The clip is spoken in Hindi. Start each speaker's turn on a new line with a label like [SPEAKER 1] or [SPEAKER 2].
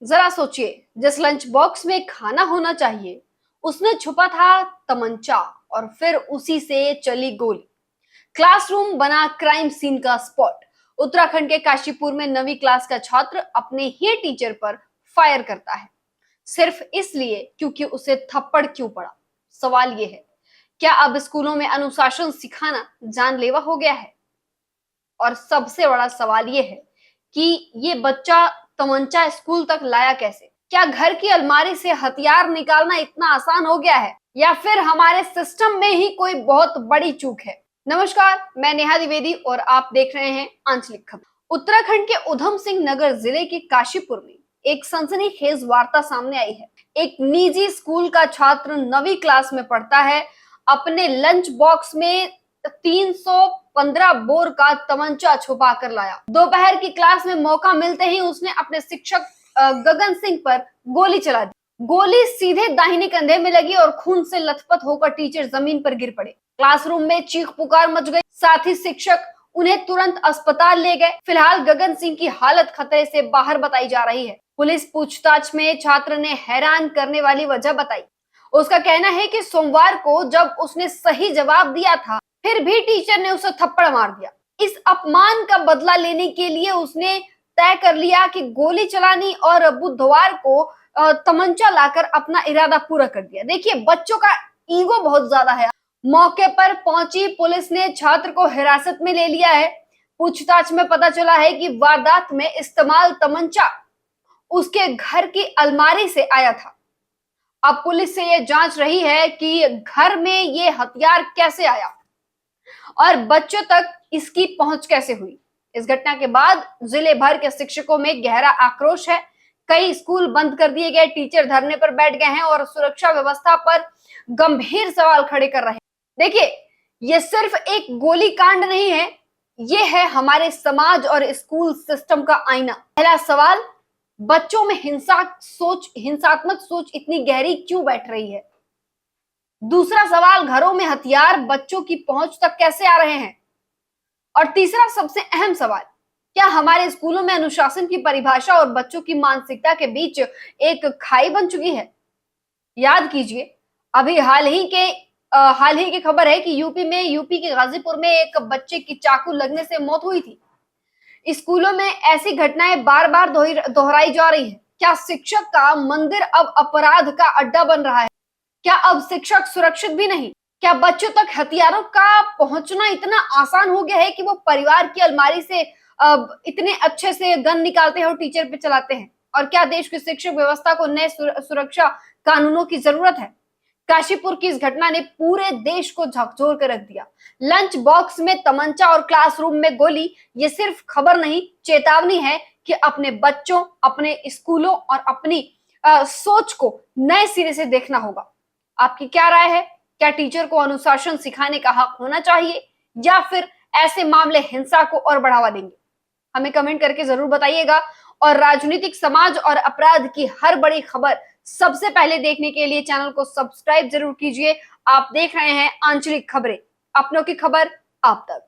[SPEAKER 1] जरा सोचिए, जिस लंच बॉक्स में खाना होना चाहिए उसमें छुपा था तमंचा और फिर उसी से चली गोली। क्लासरूम बना क्राइम सीन का स्पॉट। उत्तराखंड के काशीपुर में 9वीं क्लास का छात्र अपने ही टीचर पर फायर करता है, सिर्फ इसलिए क्योंकि उसे थप्पड़ क्यों पड़ा। सवाल यह है, क्या अब स्कूलों में अनुशासन सिखाना जानलेवा हो गया है? और सबसे बड़ा सवाल यह है कि ये बच्चा तमंचा स्कूल तक लाया कैसे? क्या घर की अलमारी से हथियार निकालना इतना आसान हो गया है या फिर हमारे सिस्टम में ही कोई बहुत बड़ी चूक है? नमस्कार, मैं नेहा द्विवेदी और आप देख रहे हैं आंचलिक खबर। उत्तराखंड के उधम सिंह नगर जिले के काशीपुर में एक सनसनीखेज वार्ता सामने आई है। एक निजी स्कूल का छात्र 9वीं क्लास में पढ़ता है, अपने लंच बॉक्स में 315 बोर का तमंचा छुपा कर लाया। दोपहर की क्लास में मौका मिलते ही उसने अपने शिक्षक गगन सिंह पर गोली चला दी। गोली सीधे दाहिने कंधे में लगी और खून से लथपथ होकर टीचर जमीन पर गिर पड़े। क्लासरूम में चीख पुकार मच गई, साथ ही शिक्षक उन्हें तुरंत अस्पताल ले गए। फिलहाल गगन सिंह की हालत खतरे से बाहर बताई जा रही है। पुलिस पूछताछ में छात्र ने हैरान करने वाली वजह बताई। उसका कहना है कि सोमवार को जब उसने सही जवाब दिया था, फिर भी टीचर ने उसे थप्पड़ मार दिया। इस अपमान का बदला लेने के लिए उसने तय कर लिया कि गोली चलानी और बुधवार को तमंचा लाकर अपना इरादा पूरा कर दिया। देखिए, बच्चों का ईगो बहुत ज्यादा है। मौके पर पहुंची पुलिस ने छात्र को हिरासत में ले लिया है। पूछताछ में पता चला है कि वारदात में इस्तेमाल तमंचा उसके घर की अलमारी से आया था। अब पुलिस से यह जांच रही है कि घर में ये हथियार कैसे आया और बच्चों तक इसकी पहुंच कैसे हुई। इस घटना के बाद जिले भर के शिक्षकों में गहरा आक्रोश है। कई स्कूल बंद कर दिए गए, टीचर धरने पर बैठ गए हैं और सुरक्षा व्यवस्था पर गंभीर सवाल खड़े कर रहे हैं। देखिए, ये सिर्फ एक गोली कांड नहीं है, ये है हमारे समाज और स्कूल सिस्टम का आईना। पहला सवाल, बच्चों में हिंसात्मक सोच इतनी गहरी क्यों बैठ रही है? दूसरा सवाल, घरों में हथियार बच्चों की पहुंच तक कैसे आ रहे हैं? और तीसरा सबसे अहम सवाल, क्या हमारे स्कूलों में अनुशासन की परिभाषा और बच्चों की मानसिकता के बीच एक खाई बन चुकी है? याद कीजिए, अभी हाल ही की खबर है कि यूपी के गाजीपुर में एक बच्चे की चाकू लगने से मौत हुई थी। स्कूलों में ऐसी घटनाएं बार बार दोहराई जा रही है। क्या शिक्षक का मंदिर अब अपराध का अड्डा बन रहा है? क्या अब शिक्षक सुरक्षित भी नहीं? क्या बच्चों तक हथियारों का पहुंचना इतना आसान हो गया है कि वो परिवार की अलमारी से इतने अच्छे से गन निकालते हैं और टीचर पे चलाते हैं? और क्या देश की शिक्षा व्यवस्था को नए सुरक्षा कानूनों की जरूरत है? काशीपुर की इस घटना ने पूरे देश को झकझोर कर रख दिया। लंच बॉक्स में तमंचा और क्लासरूम में गोली, ये सिर्फ खबर नहीं, चेतावनी है कि अपने बच्चों, अपने स्कूलों और अपनी सोच को नए सिरे से देखना होगा। आपकी क्या राय है? क्या टीचर को अनुशासन सिखाने का हक होना चाहिए या फिर ऐसे मामले हिंसा को और बढ़ावा देंगे? हमें कमेंट करके जरूर बताइएगा। और राजनीतिक, समाज और अपराध की हर बड़ी खबर सबसे पहले देखने के लिए चैनल को सब्सक्राइब जरूर कीजिए। आप देख रहे हैं आंचलिक खबरें, अपनों की खबर आप तक।